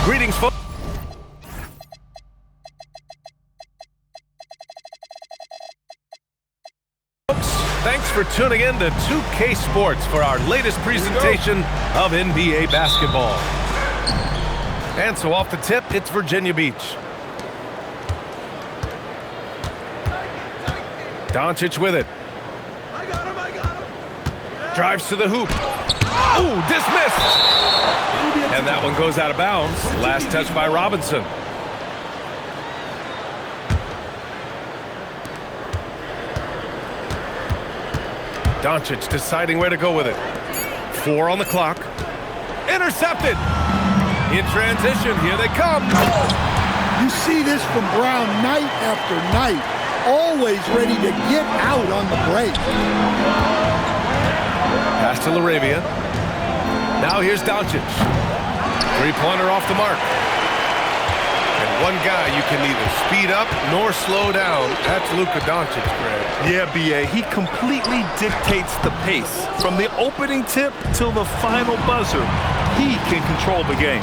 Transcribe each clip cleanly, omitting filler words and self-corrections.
Greetings, folks. Thanks for tuning in to 2K Sports for our latest presentation of NBA basketball. And so off the tip, it's Virginia Beach. Doncic with it. Drives to the hoop. Oh, dismissed. And that one goes out of bounds. Last touch by Robinson. Doncic deciding where to go with it. 4 on the clock. Intercepted. In transition, here they come. You see this from Brown night after night. Always ready to get out on the break. Pass to LaRavia. Now here's Doncic. Three-pointer off the mark. And one guy you can neither speed up nor slow down. That's Luka Doncic, Greg. Yeah, B.A. He completely dictates the pace. From the opening tip till the final buzzer, he can control the game.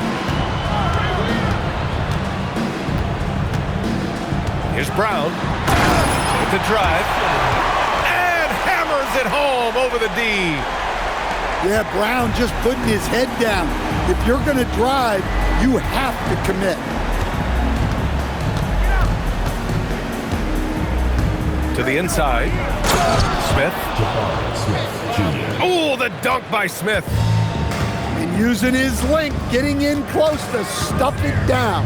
Here's Brown with the drive. And hammers it home over the D. Yeah, Brown just putting his head down. If you're going to drive, you have to commit. To the inside. Smith. Oh, the dunk by Smith. And using his length, getting in close to stuff it down.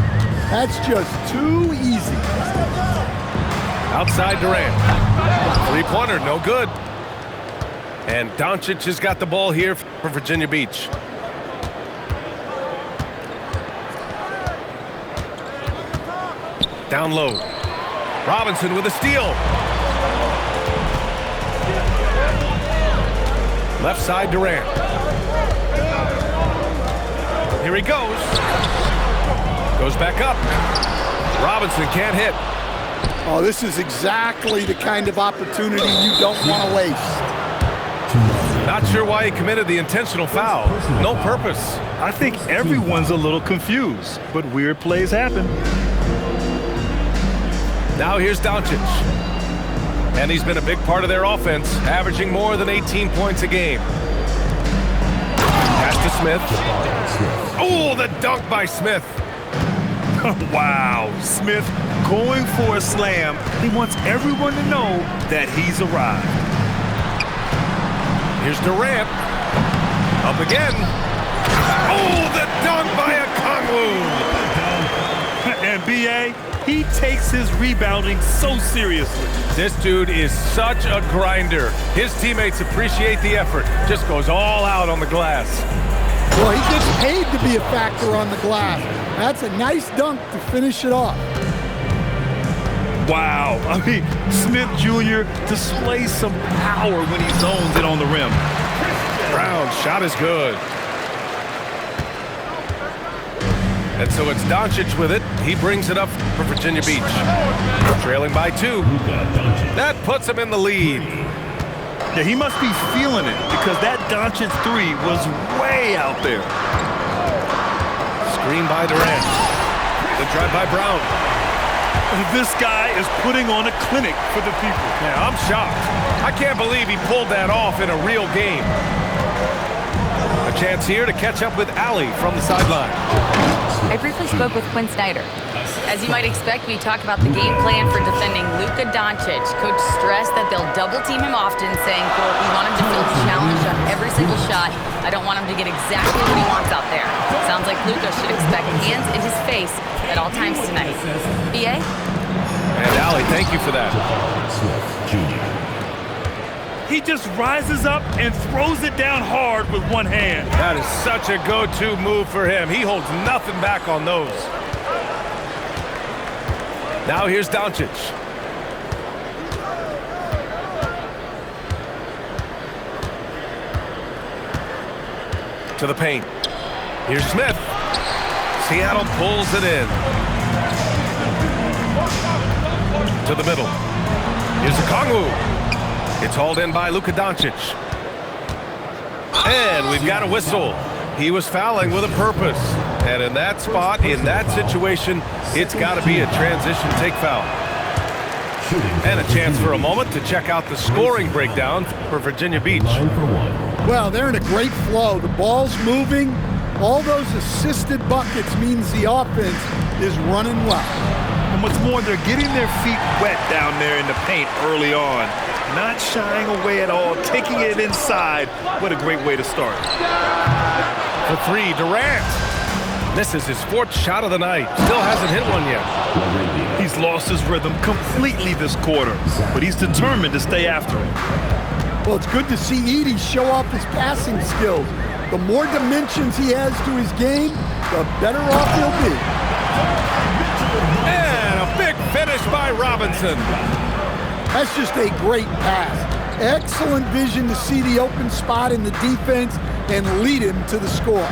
That's just too easy. Outside Durant. Three-pointer, no good. And Doncic has got the ball here for Virginia Beach. Down low. Robinson with a steal. Left side Durant. Here he goes. Goes back up. Robinson can't hit. Oh, this is exactly the kind of opportunity you don't want to waste. Not sure why he committed the intentional foul. No purpose. I think everyone's a little confused, but weird plays happen. Now here's Doncic. And he's been a big part of their offense, averaging more than 18 points a game. Pass to Smith. Oh, the dunk by Smith. Wow, Smith going for a slam. He wants everyone to know that he's arrived. Here's Durant. Up again. Oh, the dunk by Okongwu. And B.A., he takes his rebounding so seriously. This dude is such a grinder. His teammates appreciate the effort. Just goes all out on the glass. Well, he gets paid to be a factor on the glass. That's a nice dunk to finish it off. Wow. I mean, Smith Jr. displays some power when he zones it on the rim. Brown's shot is good. And so it's Doncic with it. He brings it up for Virginia Beach. Trailing by 2. That puts him in the lead. Yeah, he must be feeling it because that Doncic 3 was way out there. Screen by Durant. The drive by Brown. This guy is putting on a clinic for the people. Yeah, I'm shocked. I can't believe he pulled that off in a real game. A chance here to catch up with Allie from the sideline. I briefly spoke with Quinn Snyder. As you might expect, we talked about the game plan for defending Luka Doncic. Coach stressed that they'll double team him often, saying, quote, we want him to feel challenged on every single shot. I don't want him to get exactly what he wants out there. Sounds like Luka should expect hands in his face at all times tonight. B.A.? And Allie, thank you for that. He just rises up and throws it down hard with one hand. That is such a go-to move for him. He holds nothing back on those. Now here's Doncic. To the paint. Here's Smith. Seattle pulls it in. To the middle. Here's Okongwu. It's hauled in by Luka Doncic. And we've got a whistle. He was fouling with a purpose. And in that spot, in that situation, it's got to be a transition take foul. And a chance for a moment to check out the scoring breakdown for Virginia Beach. Well, they're in a great flow. The ball's moving. All those assisted buckets means the offense is running well. And what's more, they're getting their feet wet down there in the paint early on. Not shying away at all, taking it inside. What a great way to start. For three, Durant. This is his 4th shot of the night. Still hasn't hit one yet. He's lost his rhythm completely this quarter, but he's determined to stay after it. Well, it's good to see Edey show off his passing skills. The more dimensions he has to his game, the better off he'll be. And a big finish by Robinson. That's just a great pass. Excellent vision to see the open spot in the defense and lead him to the score.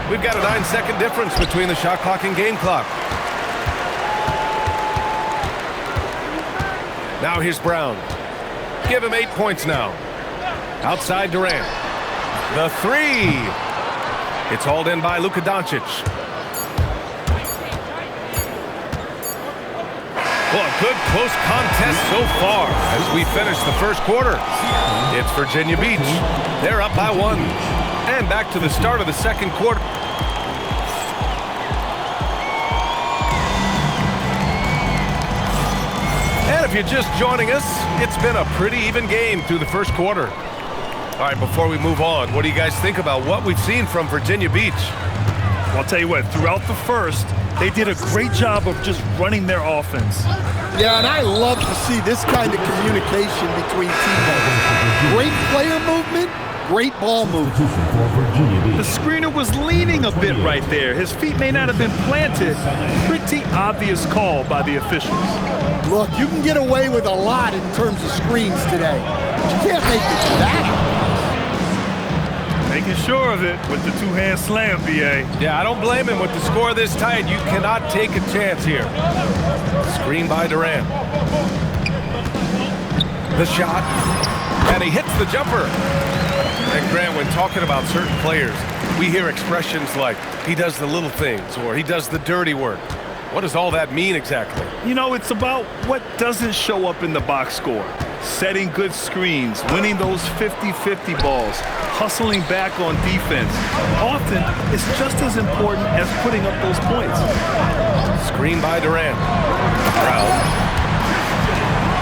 We've got a 9-second difference between the shot clock and game clock. Now here's Brown. Give him 8 points now. Outside Durant. The three. It's hauled in by Luka Doncic. Well, a good close contest so far as we finish the first quarter. It's Virginia Beach. They're up by 1. And back to the start of the second quarter. And if you're just joining us, it's been a pretty even game through the first quarter. All right, before we move on, what do you guys think about what we've seen from Virginia Beach? Well, I'll tell you what, throughout the first, they did a great job of just running their offense. Yeah, and I love to see this kind of communication between teammates. Great player movement, great ball movement. The screener was leaning a bit right there. His feet may not have been planted. Pretty obvious call by the officials. Look, you can get away with a lot in terms of screens today. But you can't make it that. Making sure of it with the two-hand slam, B.A. Yeah, I don't blame him with the score this tight. You cannot take a chance here. Screen by Durant. The shot. And he hits the jumper. And Grant, when talking about certain players, we hear expressions like, he does the little things, or he does the dirty work. What does all that mean exactly? You know, it's about what doesn't show up in the box score. Setting good screens, winning those 50-50 balls, hustling back on defense. Often, it's just as important as putting up those points. Screen by Durant. Brown.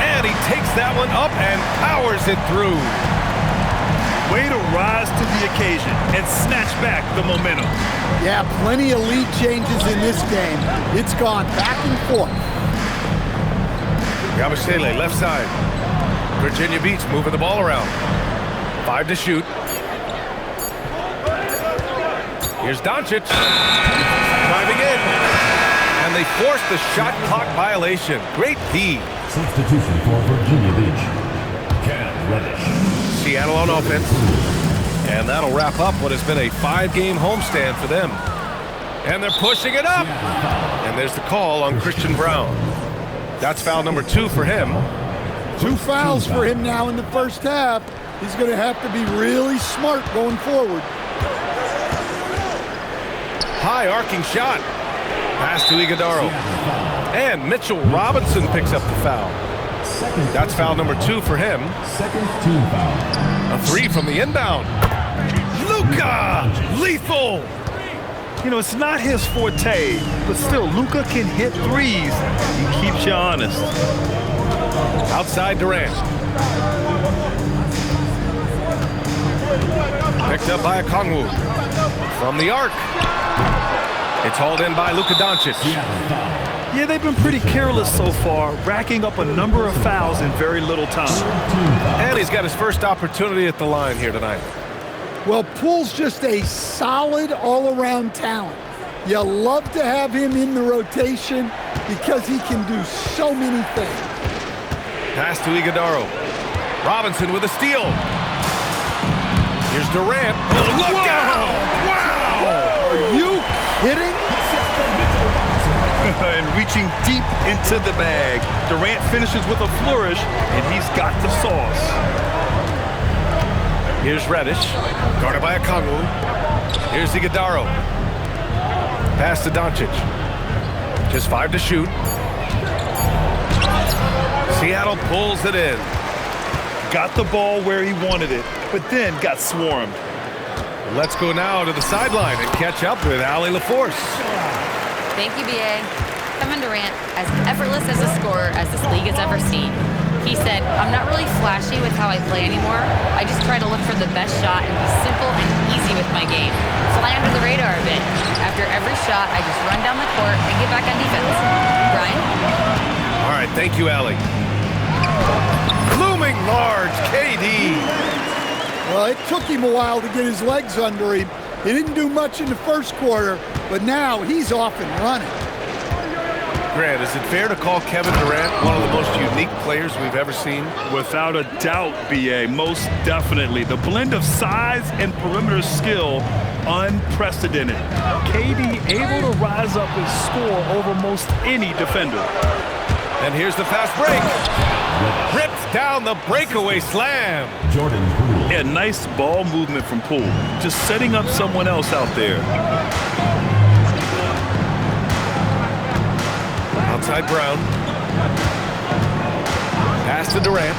And he takes that one up and powers it through. Way to rise to the occasion and snatch back the momentum. Yeah, plenty of lead changes in this game. It's gone back and forth. Yabusele, left side. Virginia Beach moving the ball around. 5 to shoot. Here's Doncic. Driving in. And they force the shot clock violation. Great D. Substitution for Virginia Beach. Cam Reddish. Seattle on offense. And that'll wrap up what has been a 5-game homestand for them. And they're pushing it up. And there's the call on Christian Brown. That's foul number 2 for him. 2 fouls for him now in the first half. He's going to have to be really smart going forward. High arcing shot. Pass to Iguodaro. And Mitchell Robinson picks up the foul. That's foul number 2 for him. Second team foul. A 3 from the inbound. Luka! Lethal! You know, it's not his forte, but still, Luka can hit threes. He keeps you honest. Outside Durant. Picked up by Okongwu. From the arc. It's hauled in by Luka Doncic. Yeah, they've been pretty careless so far, racking up a number of fouls in very little time. And he's got his first opportunity at the line here tonight. Well, Poole's just a solid all-around talent. You love to have him in the rotation because he can do so many things. Pass to Iguodaro. Robinson with a steal. Here's Durant. Oh, look out! Wow! Are you kidding? And reaching deep into the bag. Durant finishes with a flourish, and he's got the sauce. Here's Reddish. Guarded by Okongwu. Here's Iguodala. Pass to Doncic. Just 5 to shoot. Seattle pulls it in. Got the ball where he wanted it, but then got swarmed. Let's go now to the sideline and catch up with Allie LaForce. Thank you, B.A. Kevin Durant, as effortless as a scorer as this league has ever seen. He said, "I'm not really flashy with how I play anymore. I just try to look for the best shot and be simple and easy with my game. Fly under the radar a bit. After every shot, I just run down the court and get back on defense." Brian? All right, thank you, Allie. Looming large, KD. Well, it took him a while to get his legs under him. He didn't do much in the first quarter, but now he's off and running. Grant, is it fair to call Kevin Durant one of the most unique players we've ever seen? Without a doubt, B.A., most definitely. The blend of size and perimeter skill, unprecedented. KD able to rise up and score over most any defender. And here's the fast break. Rips down the breakaway slam. Jordan Poole. Yeah, nice ball movement from Poole. Just setting up someone else out there. Outside Brown. Pass to Durant.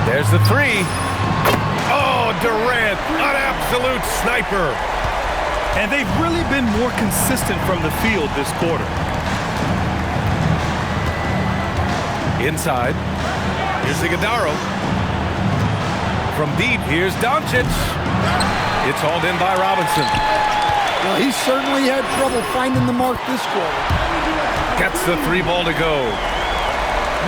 There's the three. Oh, Durant, an absolute sniper. And they've really been more consistent from the field this quarter. Inside. Here's Iguodala. From deep, here's Doncic. It's hauled in by Robinson. Well, he certainly had trouble finding the mark this quarter. Gets the three ball to go.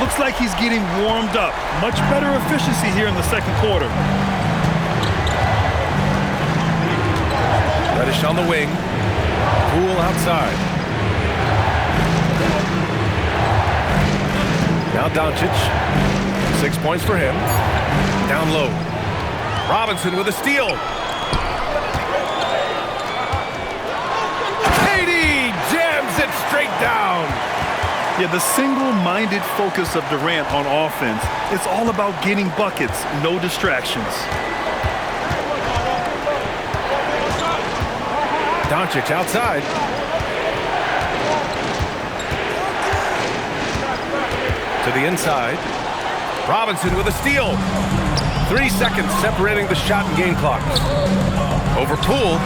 Looks like he's getting warmed up. Much better efficiency here in the second quarter. Reddish on the wing. Poole outside. Now Doncic. 6 points for him. Down low. Robinson with a steal. KD jams it straight down. Yeah, the single-minded focus of Durant on offense, it's all about getting buckets, no distractions. Doncic outside. To the inside. Robinson with a steal. 3 seconds separating the shot and game clock. Over Poole.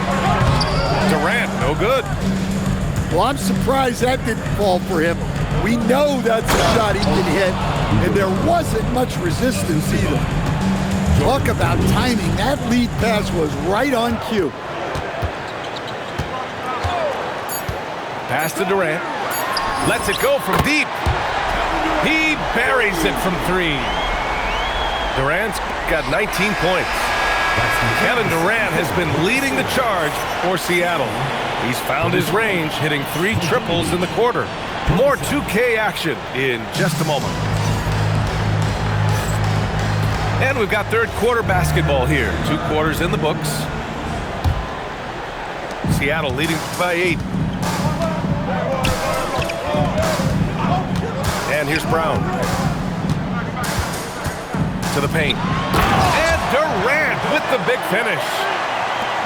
Durant, no good. Well, I'm surprised that didn't fall for him. We know that's a shot he can hit, and there wasn't much resistance either. Talk about timing. That lead pass was right on cue. Pass to Durant. Lets it go from deep. He buries it from three. Durant's got 19 points. Kevin Durant has been leading the charge for Seattle. He's found his range, hitting 3 triples in the quarter. More 2K action in just a moment. And we've got third quarter basketball here. 2 quarters in the books. Seattle leading by 8. And here's Brown. To the paint. And Durant with the big finish.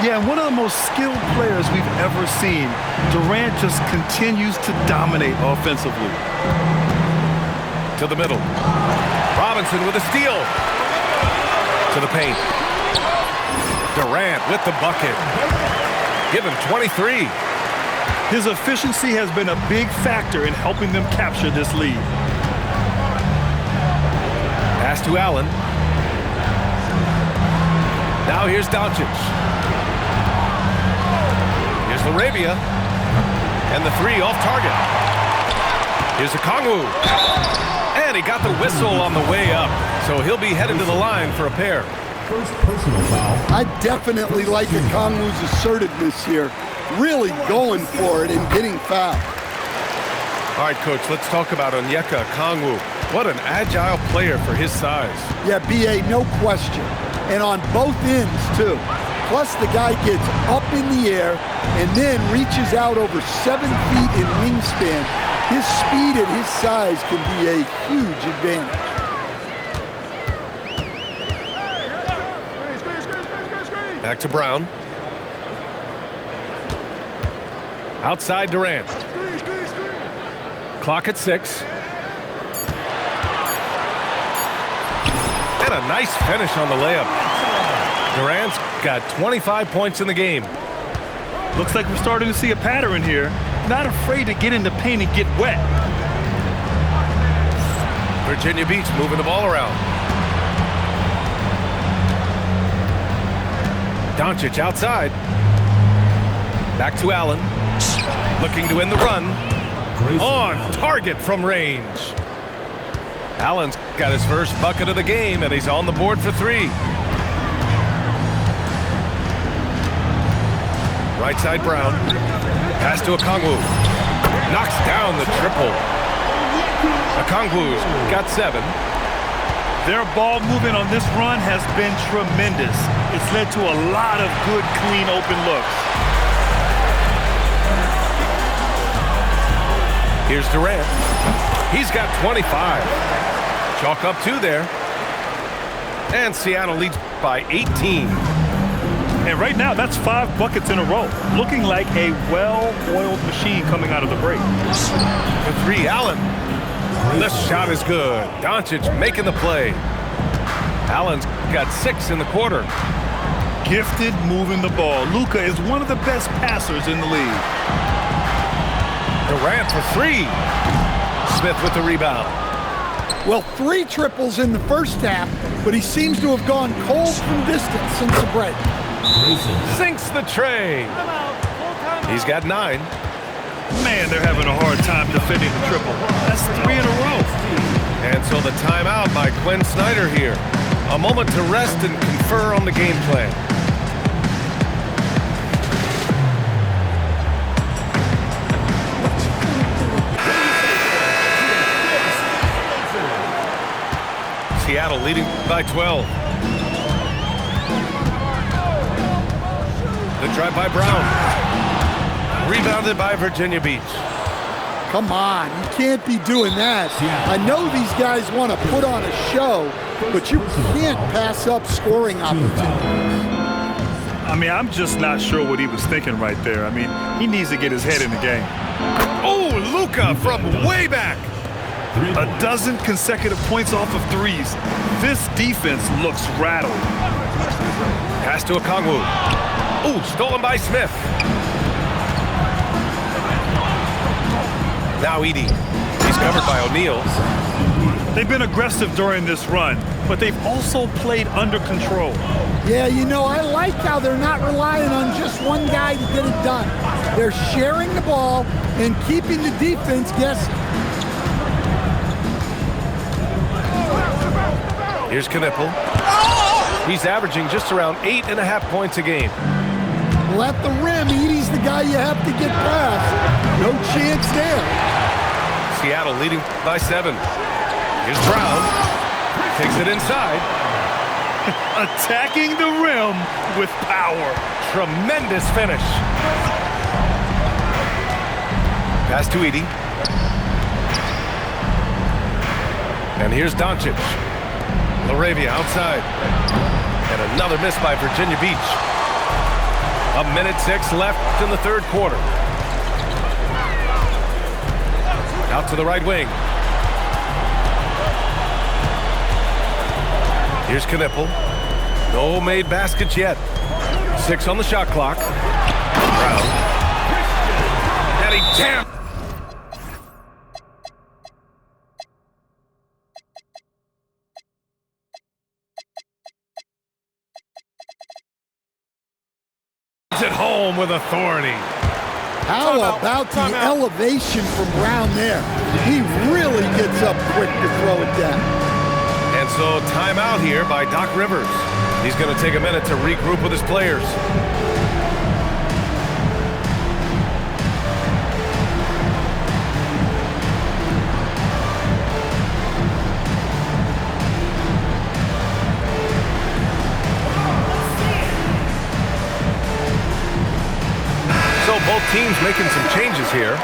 Yeah, one of the most skilled players we've ever seen. Durant just continues to dominate offensively. To the middle. Robinson with a steal. To the paint. Durant with the bucket. Give him 23. His efficiency has been a big factor in helping them capture this lead. Pass to Allen. Now here's Doncic. Here's Laravia. And the 3 off target. Here's Okongwu. And he got the whistle on the way up. So he'll be headed to the line for a pair. First personal foul. I definitely like Okongwu's assertiveness here. Really going for it and getting fouled. All right, Coach, let's talk about Onyeka Okongwu. What an agile player for his size. Yeah, B.A., no question. And on both ends, too. Plus, the guy gets up in the air and then reaches out over 7 feet in wingspan. His speed and his size can be a huge advantage. Back to Brown. Outside Durant. Clock at 6. And a nice finish on the layup. Durant's got 25 points in the game. Looks like we're starting to see a pattern here. Not afraid to get in the paint and get wet. Virginia Beach moving the ball around. Doncic outside. Back to Allen. Looking to end the run. On target from range. Allen's got his first bucket of the game, and he's on the board for 3. Right side Brown. Pass to Okongwu. Knocks down the triple. Okongwu's got 7. Their ball movement on this run has been tremendous. It's led to a lot of good, clean, open looks. Here's Durant. He's got 25. Chalk up 2 there. And Seattle leads by 18. And right now, that's 5 buckets in a row. Looking like a well-oiled machine coming out of the break. For 3, Allen. The shot is good. Doncic making the play. Allen's got 6 in the quarter. Gifted moving the ball. Luka is one of the best passers in the league. Durant for 3. Smith with the rebound. Well, 3 triples in the first half, but he seems to have gone cold from distance since the break. Sinks the tray. He's got 9. Man, they're having a hard time defending the triple. That's 3 in a row. And so the timeout by Quinn Snyder here. A moment to rest and confer on the game plan. Seattle leading by 12. The drive by Brown. Rebounded by Virginia Beach. Come on, you can't be doing that. I know these guys want to put on a show, but you can't pass up scoring opportunities. I mean, I'm just not sure what he was thinking right there. I mean, he needs to get his head in the game. Oh, Luka from way back. A dozen consecutive points off of 3s. This defense looks rattled. Pass to Okongwu. Oh, stolen by Smith. Now Edey. He's covered by O'Neal. They've been aggressive during this run, but they've also played under control. Yeah, you know, I like how they're not relying on just one guy to get it done. They're sharing the ball and keeping the defense guessing. Here's Knipple. He's averaging just around 8.5 points a game. Well, at the rim, Edey's the guy you have to get past. No chance there. Seattle leading by 7. Here's Brown. Takes it inside. Attacking the rim with power. Tremendous finish. Pass to Edey. And here's Doncic. LaRavia outside. And another miss by Virginia Beach. 1:06 left in the third quarter. Out to the right wing. Here's Knipple. No made baskets yet. 6 on the shot clock. Brown. And he jammed. At home with authority. How about the elevation from Brown there? He really gets up quick to throw it down. And so timeout here by Doc Rivers. He's going to take a minute to regroup with his players. So both teams making some changes here.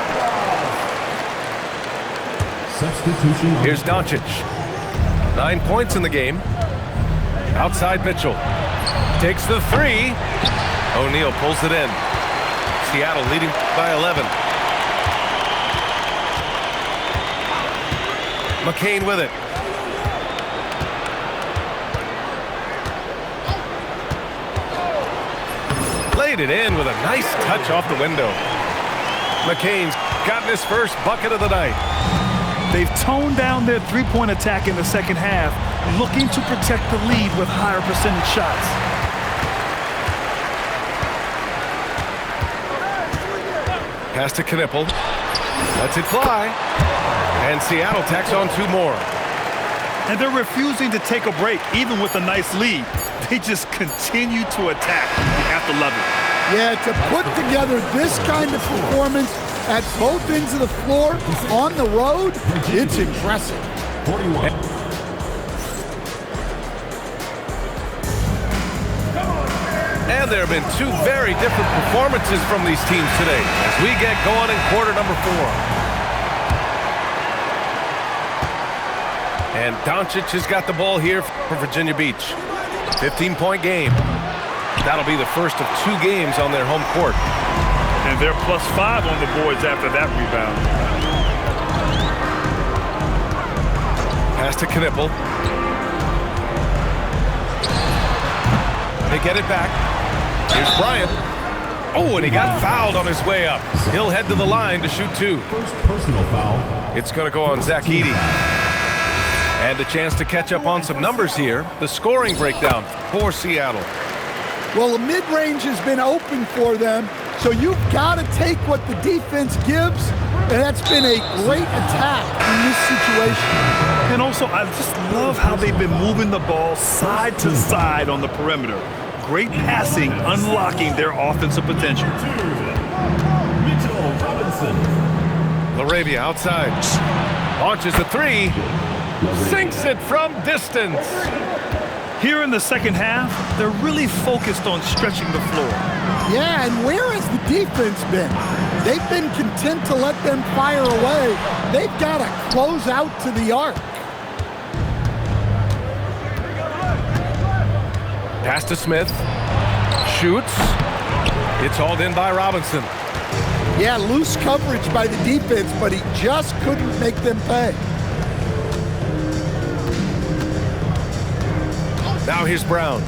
Substitution. Here's Doncic. 9 points in the game. Outside Mitchell. Takes the 3. O'Neal pulls it in. Seattle leading by 11. McCain with it. Laid it in with a nice touch off the window. McCain's gotten his first bucket of the night. They've toned down their three-point attack in the second half, looking to protect the lead with higher percentage shots. Pass to Knipple. Lets it fly. And Seattle tacks on 2 more. And they're refusing to take a break, even with a nice lead. They just continue to attack. You have to love it. Yeah, to put together this kind of performance at both ends of the floor on the road, it's impressive. 41. And there have been 2 very different performances from these teams today as we get going in quarter number 4. And Doncic has got the ball here for Virginia Beach. 15-point game. That'll be the first of 2 games on their home court. And they're +5 on the boards after that rebound. Pass to Knipple. They get it back. Here's Bryant. Oh, and he got fouled on his way up. He'll head to the line to shoot 2. First personal foul. It's going to go on Zach Edey. And a chance to catch up on some numbers here. The scoring breakdown for Seattle. Well, the mid-range has been open for them, so you've got to take what the defense gives, and that's been a great attack in this situation. And also, I just love how they've been moving the ball side to side on the perimeter. Great passing, unlocking their offensive potential. Mitchell Robinson. LaRavia outside. Launches a 3. Sinks it from distance. Here in the second half, they're really focused on stretching the floor. Yeah, and where has the defense been? They've been content to let them fire away. They've got to close out to the arc. Pass to Smith. Shoots. It's hauled in by Robinson. Yeah, loose coverage by the defense, but he just couldn't make them pay. Now here's Brown.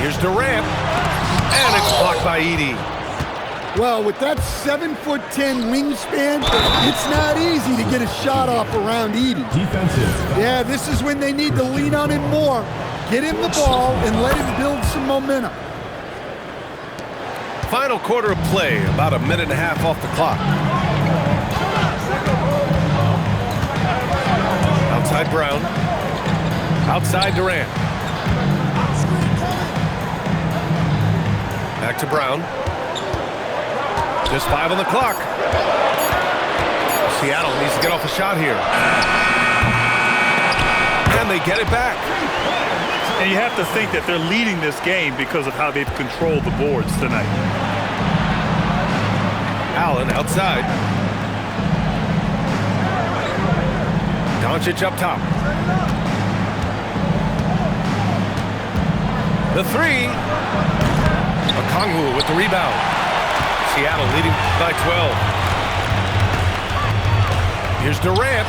Here's Durant. And it's blocked by Edey. Well, with that 7'10" wingspan, it's not easy to get a shot off around Edey. Defensive. Yeah, this is when they need to lean on him more. Get him the ball and let him build some momentum. Final quarter of play, about a minute and a half off the clock. Outside Brown. Outside Durant. Back to Brown. Just 5 on the clock. Seattle needs to get off a shot here. And they get it back. And you have to think that they're leading this game because of how they've controlled the boards tonight. Allen outside. Doncic up top. The 3. Okongwu with the rebound. Seattle leading by 12. Here's Durant.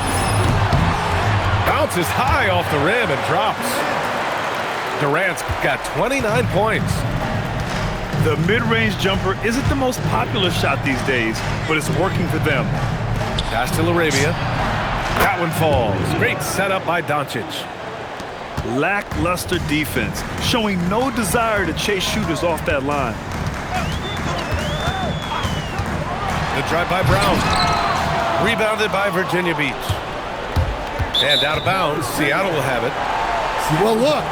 Bounces high off the rim and drops. Durant's got 29 points. The mid-range jumper isn't the most popular shot these days, but it's working for them. Pass to LaRavia. That one falls. Great setup by Doncic. Lackluster defense, showing no desire to chase shooters off that line. The drive by Brown. Rebounded by Virginia Beach. And out of bounds, Seattle will have it. Well, look,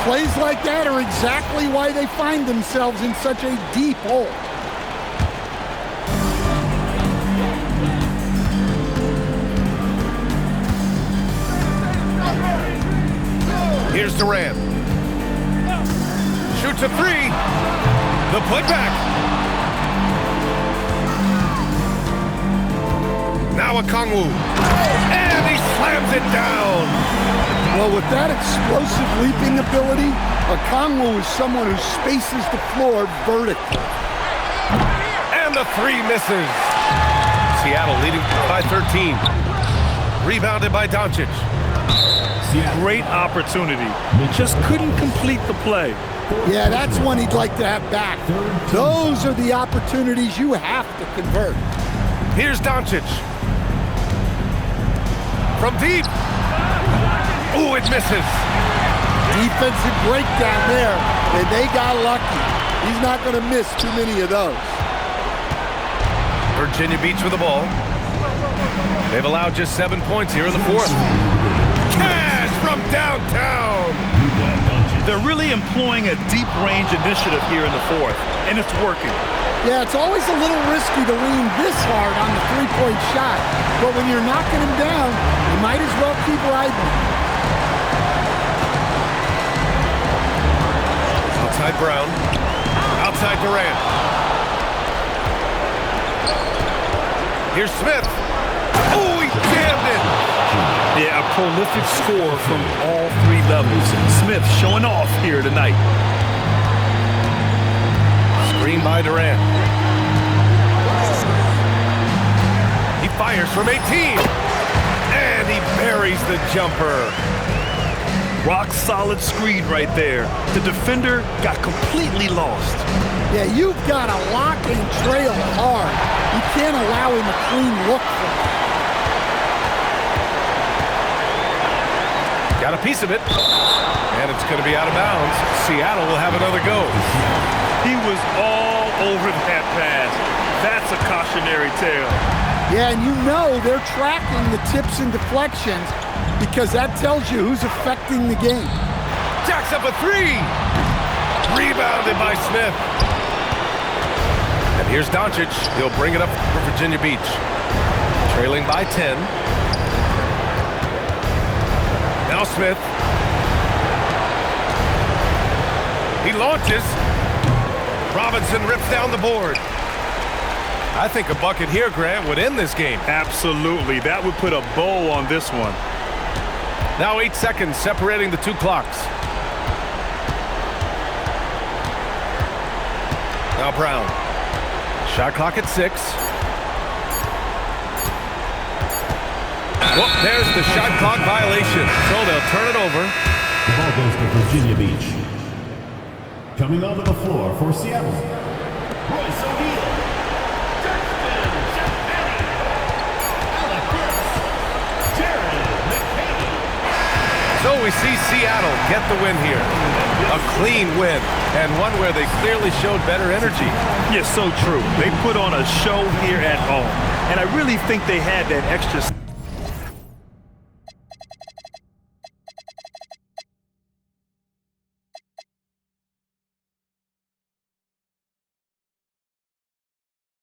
plays like that are exactly why they find themselves in such a deep hole. Here's Durant. Shoots a 3. The putback. Now Okongwu. And he slams it down. Well, with that explosive leaping ability, Okongwu is someone who spaces the floor vertically. And the three misses. Seattle leading by 13. Rebounded by Doncic. Great opportunity. Just couldn't complete the play. Yeah, that's one he'd like to have back. Those are the opportunities you have to convert. Here's Doncic. From deep. Ooh, it misses. Defensive breakdown there, and they got lucky. He's not going to miss too many of those. Virginia Beach with the ball. They've allowed just 7 points here in the fourth. Cash from downtown. They're really employing a deep range initiative here in the fourth, and it's working. Yeah, it's always a little risky to lean this hard on the three-point shot, but when you're knocking him down, you might as well keep riding. Outside Brown. Outside Durant. Here's Smith. Oh, he jammed it. Yeah, a prolific score from all three levels. Smith showing off here tonight. Screen by Durant. He fires from 18. And he buries the jumper. Rock solid screen right there. The defender got completely lost. Yeah, you've got to lock and trail hard. You can't allow him a clean look for it. Got a piece of it. And it's going to be out of bounds. Seattle will have another go. He was all over that pass. That's a cautionary tale. Yeah, and you know they're tracking the tips and deflections because that tells you who's affecting the game. Jacks up a three. Rebounded by Smith. And here's Doncic. He'll bring it up for Virginia Beach. Trailing by 10. Now Smith. He launches. Robinson rips down the board. I think a bucket here, Grant, would end this game. Absolutely. That would put a bow on this one. Now 8 seconds separating the two clocks. Now Brown. Shot clock at 6. Well, there's the shot clock violation. So they'll turn it over. The ball goes to Virginia Beach. Coming onto the floor for Seattle, Royce O'Neal. So we see Seattle get the win here. A clean win, and one where they clearly showed better energy. Yeah, so true. They put on a show here at home, and I really think they had that extra